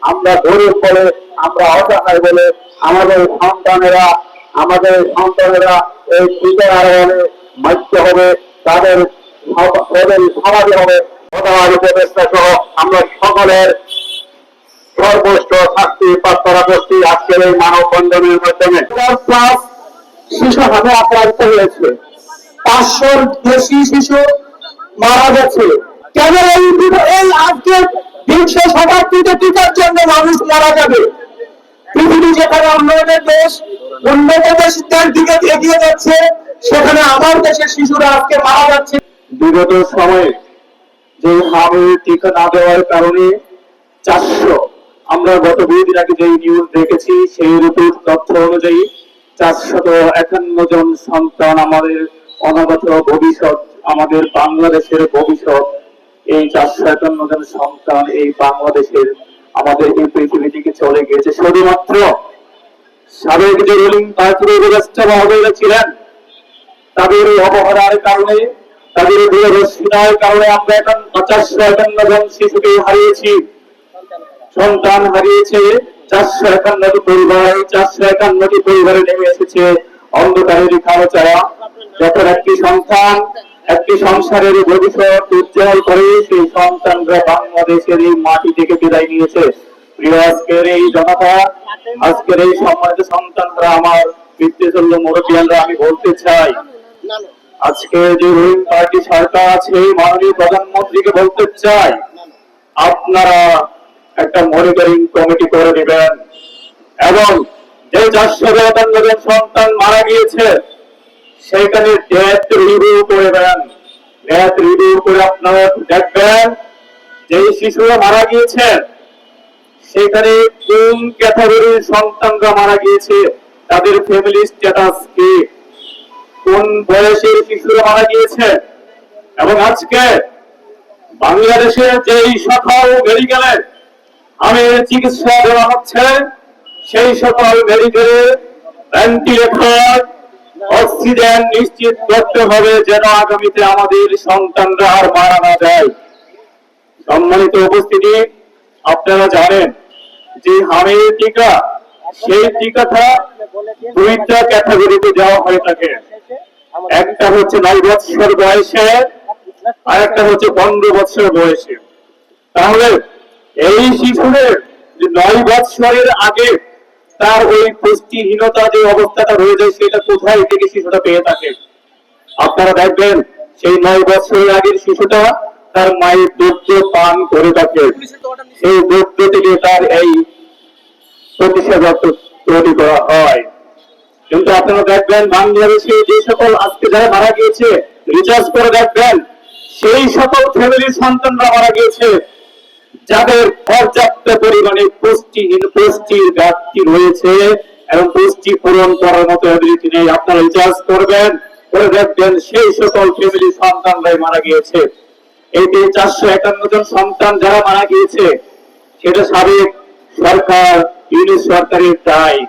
আমরা গরিব বলে, আমরা অসহায় বলে আমাদের সন্তানেরা এই টিকার আড়ালে মাইক্য হবে, তাদের সমাজে হবে। প্রধান উপদেষ্টা সহ আমরা সকলের সর্বোচ্চ শাস্তি প্রার্থনা করছি আজকের এই মানববন্ধনের মাধ্যমে। প্লাস শিশু হাতে আক্রান্ত হয়েছে, 500-র বেশি শিশু মারা গেছে। কেন এই আজকে বিংশ শতাব্দীতে টিকার জন্য মানুষ মারা যাবে? পৃথিবী যেখানে উন্নয়নের দেশ, উন্নত দেশদের দিকে এগিয়ে যাচ্ছে, সেখানে আমার দেশের শিশুরা আজকে মারা যাচ্ছে। বিগত সময়ে যে হামে টিকা না দেওয়ার কারণে 400, আমরা গত 2 দিন আগে যে নিউজ দেখেছি সেই রিপোর্ট তথ্য অনুযায়ী 451 জন সন্তান আমাদের অনাগত ভবিষ্যৎ, আমাদের বাংলাদেশের ভবিষ্যৎ, এই 451 জন সন্তান এই বাংলাদেশের আমাদের এই পৃথিবী থেকে চলে গিয়েছে শুধুমাত্র সাবেক যে রুলিং পার্টির উপদেষ্টা মহোদয়রা ছিলেন তাদের অবহেলার কারণে, তাদের দূরদর্শিতার কারণে আমরা এখন 451 জন শিশুকে হারিয়েছি, সন্তান হারিয়েছে 451টি পরিবার। 451টি পরিবারে নেমে এসেছে অন্ধকারের কালো ছায়া। যখন একটি সন্তান একটি সংসারের ভবিষ্যৎ উজ্জ্বল করে, সেই সন্তানরা বাংলাদেশের এই মাটি থেকে বিদায় নিয়েছে। প্রিয় আজকের এই জনতা, আজকের এই সম্মানিত সন্তানরা, আমার পিতৃতুল্য মুরব্বিয়ানরা, আমি বলতে চাই আজকে যে রুলিং পার্টি সরকার আছে, মাননীয় প্রধানমন্ত্রীকে বলতে চাই আপনারা একটা মনিটরিং কমিটি করে দিবেন এবং যে 451 জন সন্তান মারা গিয়েছে সেখানে ডেথ রিভিউ করবেন। ডেথ রিভিউ করে আপনারা দেখবেন যে শিশুরা মারা গিয়েছে সেখানে কোন ক্যাটাগরির সন্তানরা মারা গিয়েছে, তাদের ফ্যামিলি স্ট্যাটাস কি, কোন বয়সের শিশুরা মারা গিয়েছে। এবং আজকে বাংলাদেশের যেই সকল মেডিকেলে আমি চিকিৎসা দেওয়া হচ্ছে সেই সকল মেডিকেলে ভেন্টিলেটর, অক্সিজেন নিশ্চিত করতে হবে যেন আগামীতে আমাদের সন্তানরা আর মারা না যায়। সম্মানিত উপস্থিতি, আপনারা জানেন যে হামের টিকা, সেই টিকাটা 2টা ক্যাটাগরিতে দেওয়া হয়ে থাকে। একটা হচ্ছে 9 বছর বয়সে আর একটা হচ্ছে 15 বছর বয়সে। তাহলে এই শিশুদের 9 বছরের আগে তার ওই পুষ্টিহীনতা যে অবস্থাটা রয়ে যায় সেটা কোথায় থেকে শিশুটা পেয়ে থাকে? আপনারা দেখবেন সেই 9 বছরের আগের শিশুটা তার মায়ের দুধ পান করে থাকে, সেই দুধ থেকে তার এই প্রতিষেধক তৈরি করা হয়। কিন্তু আপনারা দেখবেন বাংলাদেশে যে সকল আজকে যারা মারা গিয়েছে, রিচার্জ করে দেখবেন সেই সকল ফ্যামিলির সন্তানরা মারা গিয়েছে যাদের পর্যাপ্ত পরিমাণে পুষ্টির ঘাটতি রয়েছে এবং পুষ্টি পূরণ করার মতো এবিলিটি নেই। আপনারা রিচার্জ করবেন, করে দেখবেন সেই সকল ফ্যামিলির সন্তানরাই মারা গিয়েছে। এই 451 জন সন্তান যারা মারা গিয়েছে সেটা সাবেক সরকার, ইউনিট সরকারের দায়।